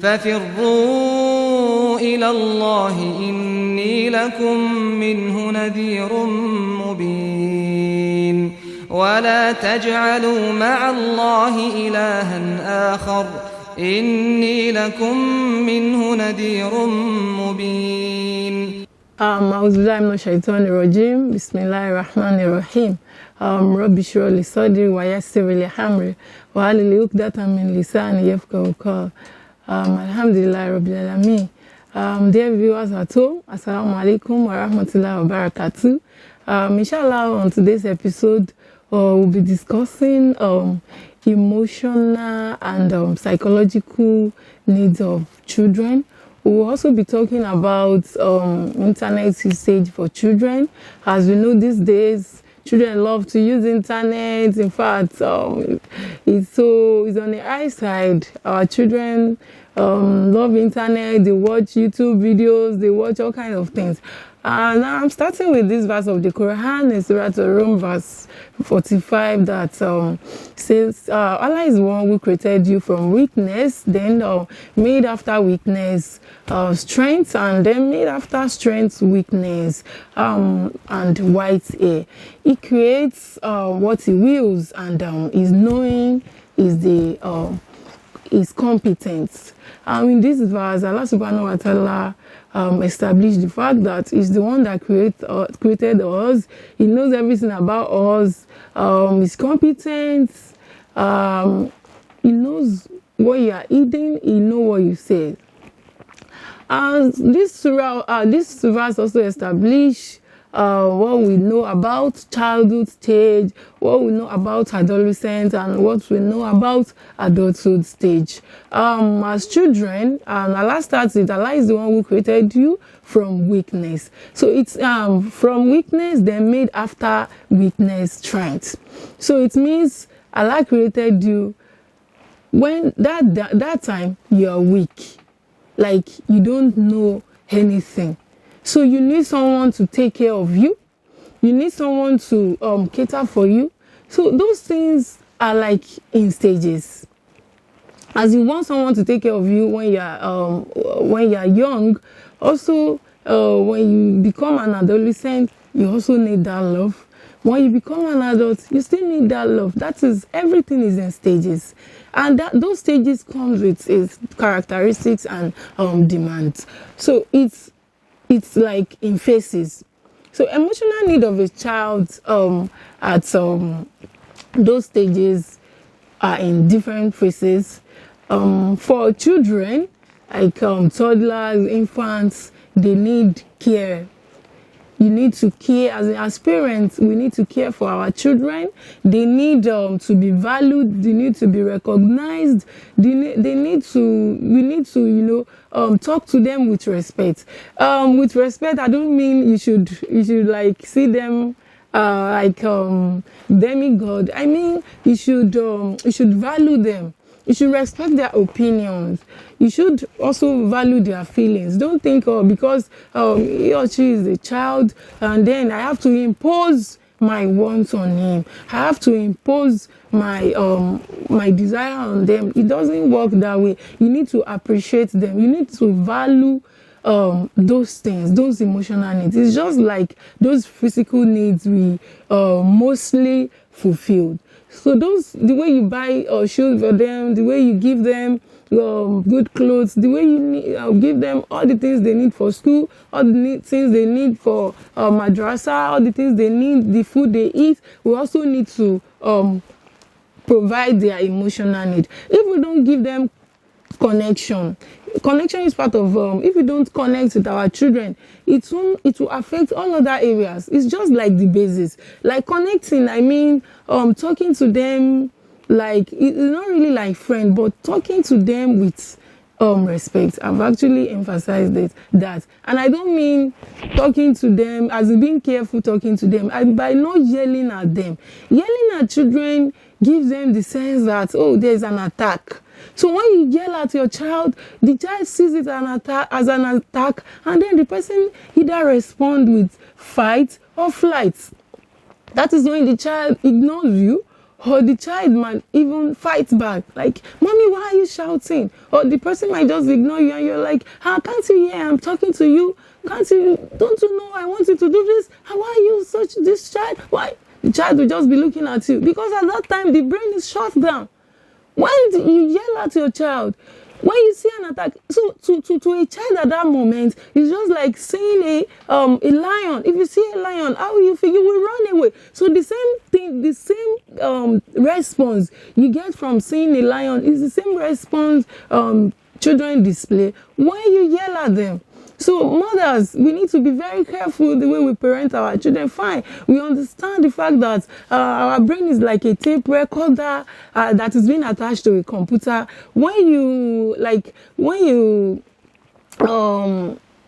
ففروا إلى الله إني لكم منه نذير مبين ولا تجعلوا مع الله إلها آخر إني لكم منه نذير مبين. أعوذ بالله من الشيطان الرجيم. بسم الله الرحمن الرحيم. رب اشرح لي صدري ويسر لي أمري واحلل عقدة من لساني يفقهوا قولي. Alhamdulillah Rabbil Alameen. Dear viewers at home, Assalamu alaikum wa rahmatullahi wa barakatuh. Inshallah, on today's episode, we'll be discussing emotional and psychological needs of children. We'll also be talking about internet usage for children. As we know these days, children love to use internet. In fact, it's on the high side. Our children love internet. They watch YouTube videos. They watch all kinds of things. And I'm starting with this verse of the Quran, in Surah Al-Rum, verse 45, that says, Allah is the one who created you from weakness, then made after weakness strength, and then made after strength weakness, and white hair. He creates what he wills, and his knowing is competence. In this verse, Allah subhanahu wa ta'ala established the fact that he's the one that created us. He knows everything about us. He's competent. He knows what you are eating. He knows what you say. This verse also established what we know about childhood stage, what we know about adolescence, and what we know about adulthood stage. As children, Allah starts it. Allah is the one who created you from weakness. So it's from weakness, then made after weakness strength. So it means Allah created you when that time you are weak, like you don't know anything. So you need someone to take care of you. You need someone to cater for you. So those things are like in stages. As you want someone to take care of you when you are young, also when you become an adolescent, you also need that love. When you become an adult, you still need that love. That is, everything is in stages, and those stages comes with its characteristics and demands. So it's like in phases. So emotional need of a child at those stages are in different phases. For children, like toddlers, infants, they need care. You need to care. As parents, we need to care for our children. They need to be valued. They need to be recognized. We need to talk to them with respect. With respect, I don't mean you should like see them like demigod. I mean you should value them. You should respect their opinions. You should also value their feelings. Don't think, because he or she is a child, and then I have to impose my wants on him. I have to impose my desire on them. It doesn't work that way. You need to appreciate them. You need to value those things, those emotional needs. It's just like those physical needs we mostly fulfilled. So the way you buy shoes for them, the way you give them good clothes, the way you give them all the things they need for school, all the things they need for madrasa, all the things they need, the food they eat, we also need to provide their emotional need. If we don't give them connection is part of if we don't connect with our children, it will affect all other areas. It's just like the basis, like connecting. I mean, talking to them, like it's not really like friend, but talking to them with respect. I've actually emphasized that, and I don't mean talking to them as being careful talking to them, by not yelling at them. Yelling at children gives them the sense that, oh, there's an attack. So when you yell at your child, the child sees it as an attack, and then the person either responds with fight or flight. That is when the child ignores you, or the child might even fight back, like, mommy, why are you shouting? Or the person might just ignore you, and you're like, how can't you hear I'm talking to you? Don't you know I want you to do this? How are you such this child? Why? The child will just be looking at you, because at that time the brain is shut down. When you yell at your child, when you see an attack, so to a child at that moment, it's just like seeing a lion. If you see a lion, how will you feel? You will run away. So the same thing, the same response you get from seeing a lion is the same response children display when you yell at them. So mothers, we need to be very careful the way we parent our children. Fine, we understand the fact that our brain is like a tape recorder that is being attached to a computer. When you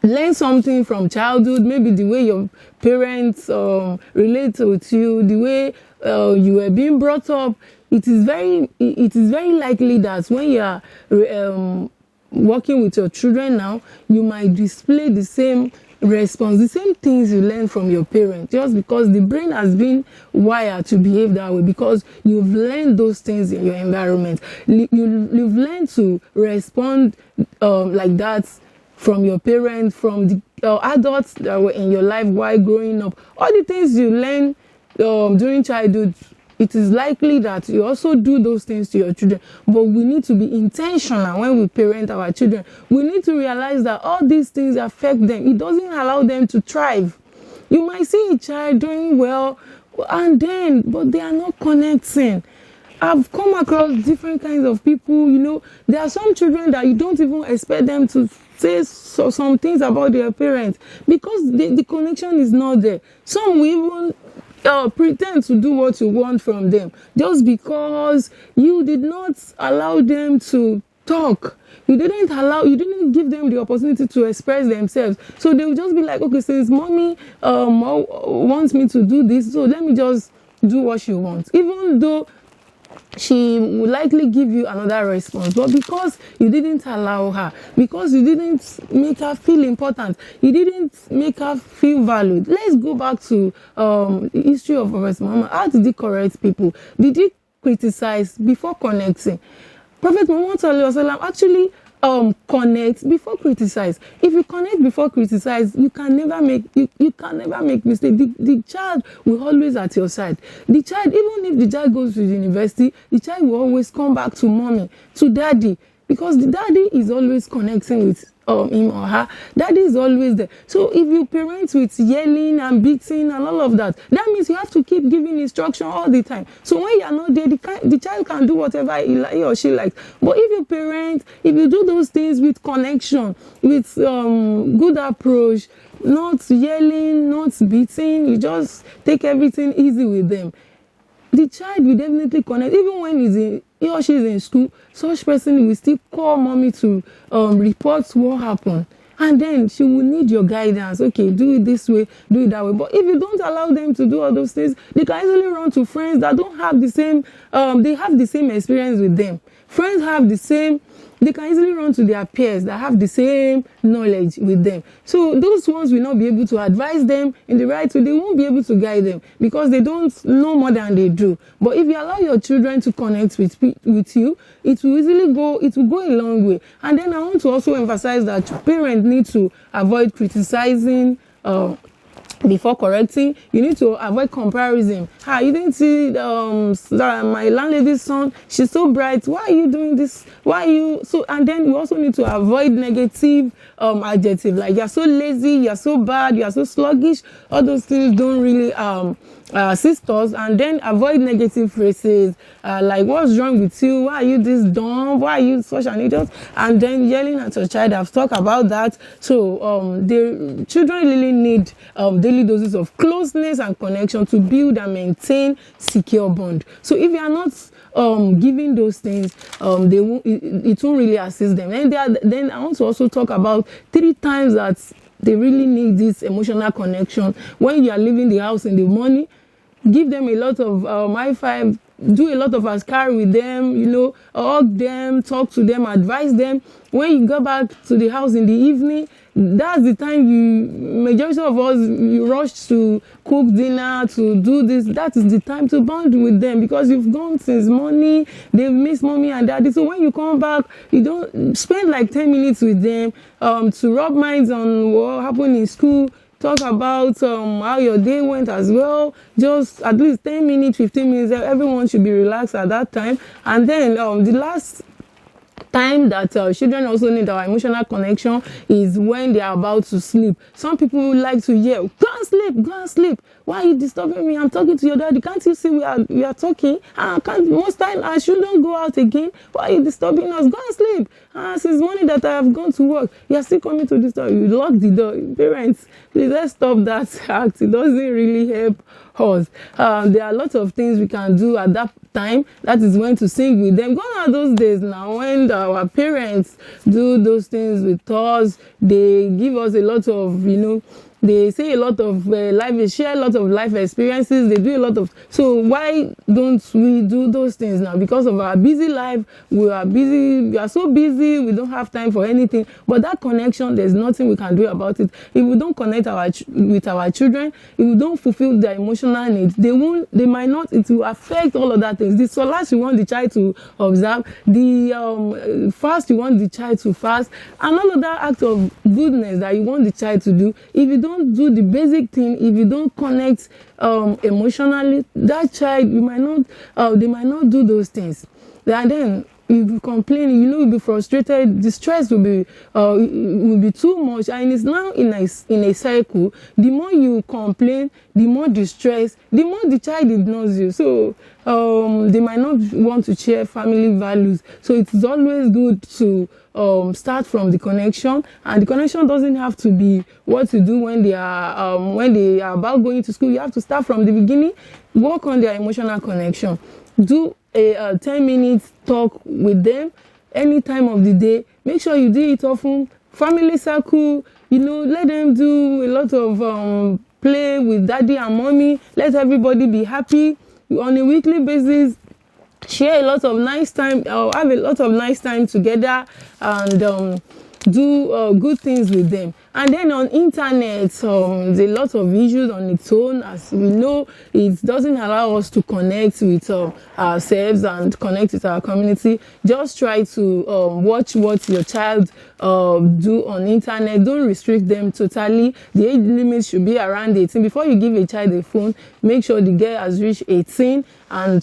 learn something from childhood, maybe the way your parents relate with you, the way you were being brought up, it is very likely that when you are working with your children now, you might display the same response, the same things you learn from your parents, just because the brain has been wired to behave that way, because you've learned those things in your environment. You've learned to respond like that from your parents, from the adults that were in your life while growing up. All the things you learn during childhood, it is likely that you also do those things to your children. But we need to be intentional when we parent our children. We need to realize that all these things affect them. It doesn't allow them to thrive. You might see a child doing well, but they are not connecting. I've come across different kinds of people. There are some children that you don't even expect them to say some things about their parents, because the connection is not there. Some will even pretend to do what you want from them, just because you did not allow them to talk. You didn't give them the opportunity to express themselves. So they will just be like, okay, since mommy wants me to do this, so let me just do what she wants, even though she will likely give you another response. But because you didn't allow her, because you didn't make her feel important, you didn't make her feel valued. Let's go back to the history of Prophet Muhammad. How did he correct people? Did he criticize before connecting? Prophet Muhammad actually connect before criticize. If you connect before criticize, you can never make mistake. The child will always at your side. The child, even if the child goes to university, the child will always come back to mommy, to daddy, because the daddy is always connecting with him or her. Daddy is always there. So if you parent with yelling and beating and all of that, that means you have to keep giving instruction all the time. So when you are not there, the child can do whatever he or she likes. But if you parent, if you do those things with connection, with good approach, not yelling, not beating, you just take everything easy with them, the child will definitely connect. Even when he or she is in school, such person will still call mommy to report what happened. And then she will need your guidance. Okay, do it this way, do it that way. But if you don't allow them to do all those things, they can easily run to friends that don't have the same, they have the same experience with them. Friends have the same, they can easily run to their peers that have the same knowledge with them. So those ones will not be able to advise them in the right way. They won't be able to guide them because they don't know more than they do. But if you allow your children to connect with you, it will go a long way. And then I want to also emphasize that parents need to avoid criticizing before correcting. You need to avoid comparison. You didn't see my landlady's son, she's so bright, why are you doing this, why are you so? And then you also need to avoid negative adjective, like you're so lazy, you're so bad, you're so sluggish. All those things don't really assist us. And then avoid negative phrases like, what's wrong with you, why are you this dumb, why are you such an idiot? And then yelling at your child. I've talked about that. So the children really need daily doses of closeness and connection to build and maintain secure bond. So if you are not giving those things, it won't really assist them. And then I want to also talk about 3 times that they really need this emotional connection. When you are leaving the house in the morning, give them a lot of high five. do a lot of askar with them, hug them, talk to them, advise them. When you go back to the house in the evening, that's the time majority of us, you rush to cook dinner, to do this. That is the time to bond with them, because you've gone since morning, they've missed mommy and daddy. So when you come back, you don't spend like 10 minutes with them to rub minds on what happened in school, talk about how your day went as well. Just at least 10 minutes, 15 minutes. Everyone should be relaxed at that time. And then the last time that children also need our emotional connection is when they are about to sleep. Some people like to yell, go and sleep. Why are you disturbing me? I'm talking to your daddy. Can't you see we are talking? Most time I shouldn't go out again. Why are you disturbing us? Go and sleep. Since morning that I have gone to work, you are still coming to this door. You lock the door. Parents, please, let's stop that act. It doesn't really help us. There are lots of things we can do at that time. That is when to sing with them. Gone are those days now when our parents do those things with us. They give us a lot of, they say a lot of they share a lot of life experiences. They do a lot of, so why don't we do those things now? Because of our busy life, we are so busy, we don't have time for anything. But that connection, there's nothing we can do about it. If we don't connect with our children, if we don't fulfill their emotional needs, it will affect all of that things. The solas you want the child to observe, the fast you want the child to fast, and all of that act of goodness that you want the child to do, if you don't do the basic thing, if you don't connect emotionally, that child, they might not do those things. And then you'll be complaining, you'll be frustrated, the stress will be too much, and it's now in a cycle. The more you complain, the more distress, the more the child ignores you. So they might not want to share family values. So it's always good to start from the connection, and the connection doesn't have to be what to do when they are about going to school. You have to start from the beginning, work on their emotional connection, do a 10 minutes talk with them any time of the day. Make sure you do it often. Family circle, let them do a lot of play with daddy and mommy. Let everybody be happy on a weekly basis. Share a lot of nice time, have a lot of nice time together, and do good things with them. And then on internet, there's a lot of issues on its own. As we know, it doesn't allow us to connect with ourselves and connect with our community. Just try to watch what your child do on internet. Don't restrict them totally. The age limit should be around 18. Before you give a child a phone, make sure the girl has reached 18. And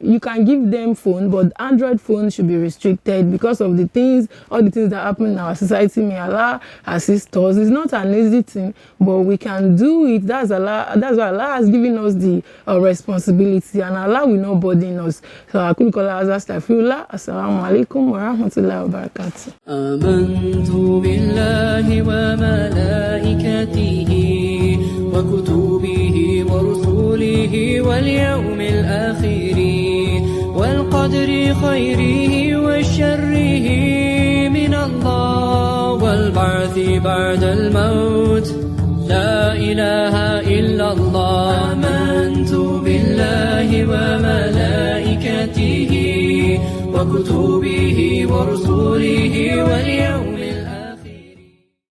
you can give them phone, but Android phone should be restricted because of all the things that happen in our society. May Allah assist us. It's not an easy thing, but we can do it. That's why Allah has given us the responsibility, and Allah will not burden us. So I could call astaghfirullah. Assalamu alaikum wa rahmatullahi wa barakatuh. Amantu billahi wa malaikatihi wa kutubihi wa rusulihi wal yawmil akhir wal qadri khayrihi wa sharrihi min Allah wal ba'thi ba'da al maut. La ilaha illa Allah. Amantu billahi wa malaikatihi wa kutubihi wa rusulihi wal yawmil